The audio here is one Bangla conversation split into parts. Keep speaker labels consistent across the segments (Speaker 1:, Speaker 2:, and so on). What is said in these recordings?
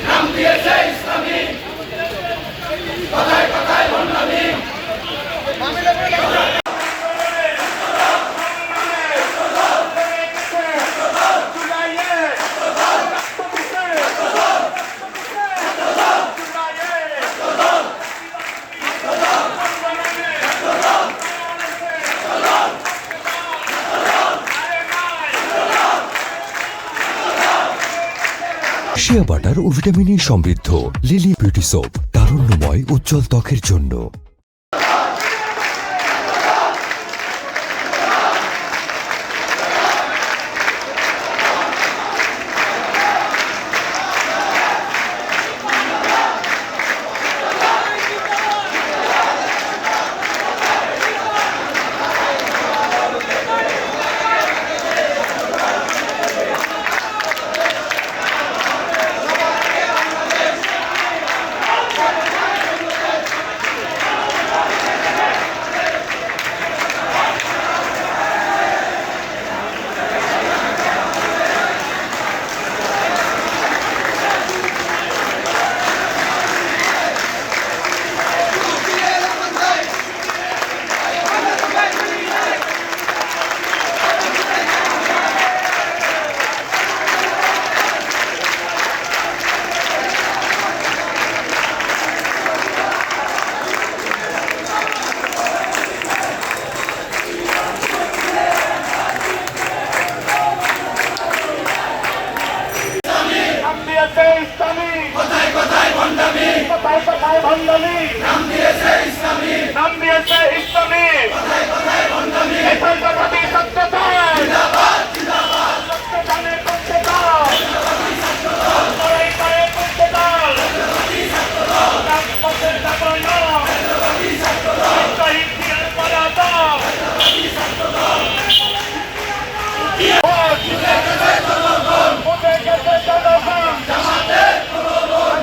Speaker 1: নাম দিয়েছে ইসলামী, কথায় কথায় ভণ্ডামি।
Speaker 2: শিয়া বাটার ও ভিটামিনে সমৃদ্ধ লিলি বিউটি সোপ, তারুণ্যময় উজ্জ্বল ত্বকের জন্য।
Speaker 1: কথায় কথায় ভণ্ডামি,
Speaker 3: কথায় কথায় ভণ্ডামি।
Speaker 1: নাম দিয়েছে ইসলামী,
Speaker 3: নাম দিয়েছে ইসলামী।
Speaker 1: কথায় কথায় ভণ্ডামি।
Speaker 3: এটাই তো প্রতি সত্যতার
Speaker 1: জিন্দাবাদ জিন্দাবাদ,
Speaker 3: সত্যদানের সত্যতার লড়াই করে সত্যতার রাজপথের দাপন শহীদ জিয়ার পরাজয় উঠে গেছে জনগণ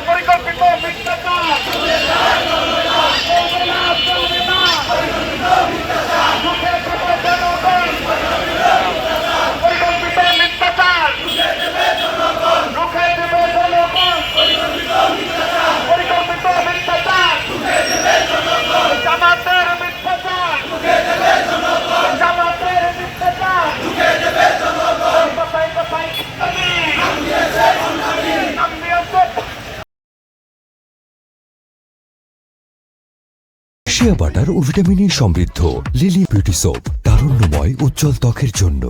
Speaker 3: পরিকল্পিত মিথ্যাচার চলবে না, চলবে না। উঠে গেছে জনগণ পরিকল্পিত মিথ্যাচার রুখে দেবে জনগণ পরিকল্পিত মিথ্যাচার জামাতের মিথ্যাচার জামাতের মিথ্যাচার কথায় কথায় নাম দিয়েছে
Speaker 2: শিয়া বাটার ও ভিটামিনে সমৃদ্ধ লিলি বিউটি সোপ, তারুণ্যময় উজ্জ্বল ত্বকের জন্য।